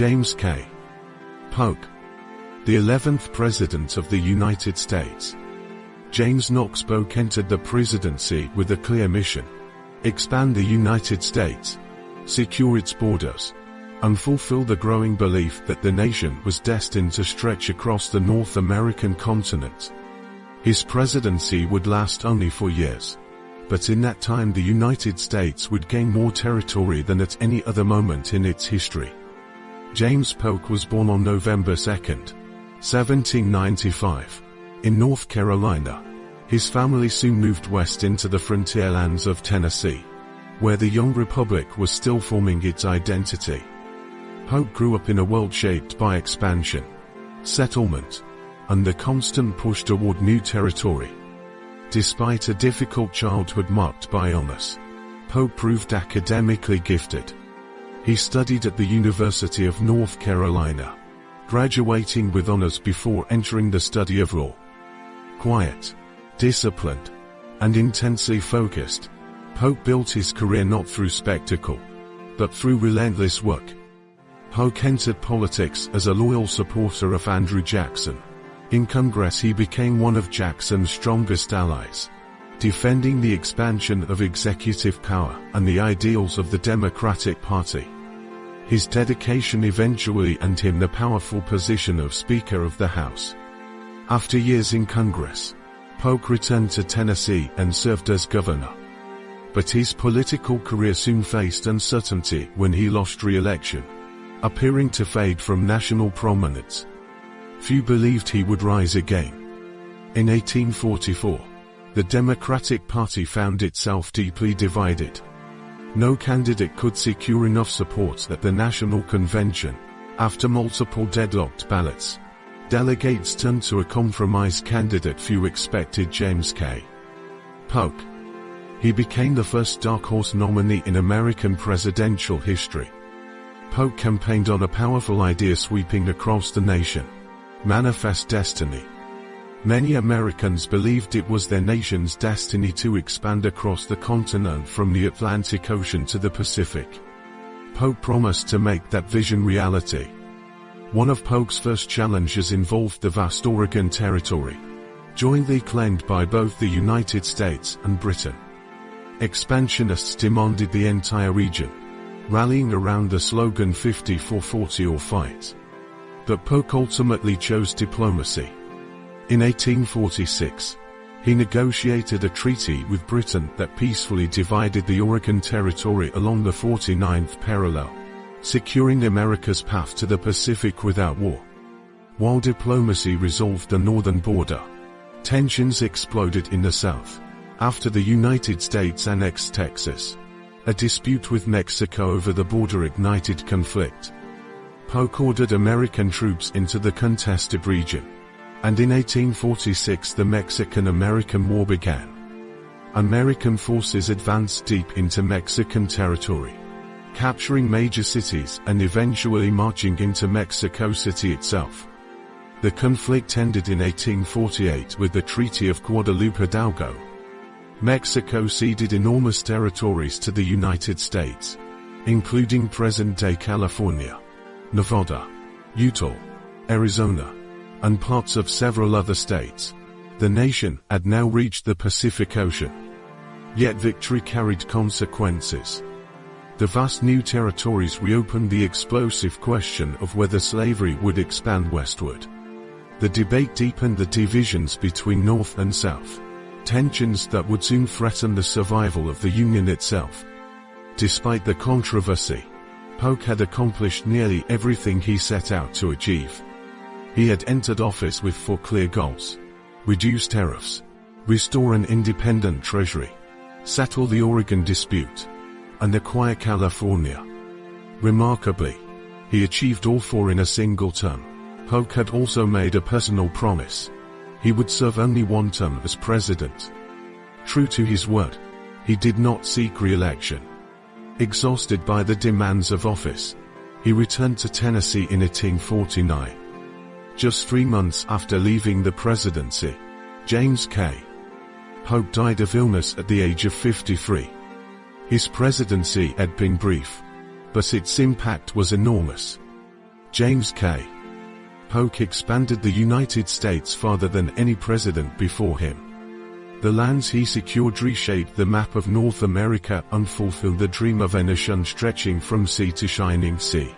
James K. Polk, the 11th President of the United States. James Knox Polk entered the presidency with a clear mission: expand the United States, secure its borders, and fulfill the growing belief that the nation was destined to stretch across the North American continent. His presidency would last only 4 years, but in that time the United States would gain more territory than at any other moment in its history. James Polk was born on November 2, 1795, in North Carolina. His family soon moved west into the frontier lands of Tennessee, where the young republic was still forming its identity. Polk grew up in a world shaped by expansion, settlement, and the constant push toward new territory. Despite a difficult childhood marked by illness, Polk proved academically gifted. He studied at the University of North Carolina, graduating with honors before entering the study of law. Quiet, disciplined, and intensely focused, Polk built his career not through spectacle, but through relentless work. Polk entered politics as a loyal supporter of Andrew Jackson. In Congress he became one of Jackson's strongest allies, defending the expansion of executive power and the ideals of the Democratic Party. His dedication eventually earned him the powerful position of Speaker of the House. After years in Congress, Polk returned to Tennessee and served as governor. But his political career soon faced uncertainty when he lost re-election, appearing to fade from national prominence. Few believed he would rise again. In 1844, the Democratic Party found itself deeply divided. No candidate could secure enough support at the National Convention. After multiple deadlocked ballots, delegates turned to a compromise candidate few expected: James K. Polk. He became the first dark horse nominee in American presidential history. Polk campaigned on a powerful idea sweeping across the nation: manifest destiny. Many Americans believed it was their nation's destiny to expand across the continent from the Atlantic Ocean to the Pacific. Polk promised to make that vision reality. One of Polk's first challenges involved the vast Oregon Territory, jointly claimed by both the United States and Britain. Expansionists demanded the entire region, rallying around the slogan 50-40 or fight. But Polk ultimately chose diplomacy. In 1846, he negotiated a treaty with Britain that peacefully divided the Oregon Territory along the 49th parallel, securing America's path to the Pacific without war. While diplomacy resolved the northern border, tensions exploded in the south, after the United States annexed Texas. A dispute with Mexico over the border ignited conflict. Polk ordered American troops into the contested region, and in 1846 the Mexican-American War began. American forces advanced deep into Mexican territory, capturing major cities and eventually marching into Mexico City itself. The conflict ended in 1848 with the Treaty of Guadalupe Hidalgo. Mexico ceded enormous territories to the United States, including present-day California, Nevada, Utah, Arizona, and parts of several other states. The nation had now reached the Pacific Ocean. Yet victory carried consequences. The vast new territories reopened the explosive question of whether slavery would expand westward. The debate deepened the divisions between North and South, tensions that would soon threaten the survival of the Union itself. Despite the controversy, Polk had accomplished nearly everything he set out to achieve. He had entered office with 4 clear goals: reduce tariffs, restore an independent treasury, settle the Oregon dispute, and acquire California. Remarkably, he achieved all 4 in a single term. Polk had also made a personal promise: he would serve only 1 term as president. True to his word, he did not seek re-election. Exhausted by the demands of office, he returned to Tennessee in 1849. Just 3 months after leaving the presidency, James K. Polk died of illness at the age of 53. His presidency had been brief, but its impact was enormous. James K. Polk expanded the United States farther than any president before him. The lands he secured reshaped the map of North America and fulfilled the dream of a nation stretching from sea to shining sea.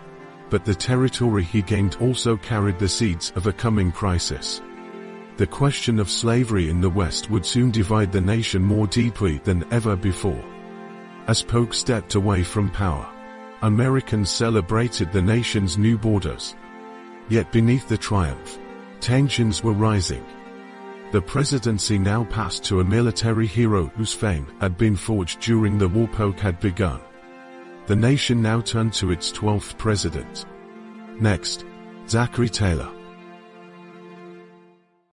But the territory he gained also carried the seeds of a coming crisis. The question of slavery in the West would soon divide the nation more deeply than ever before. As Polk stepped away from power, Americans celebrated the nation's new borders. Yet beneath the triumph, tensions were rising. The presidency now passed to a military hero whose fame had been forged during the war Polk had begun. The nation now turned to its 12th president. Next, Zachary Taylor.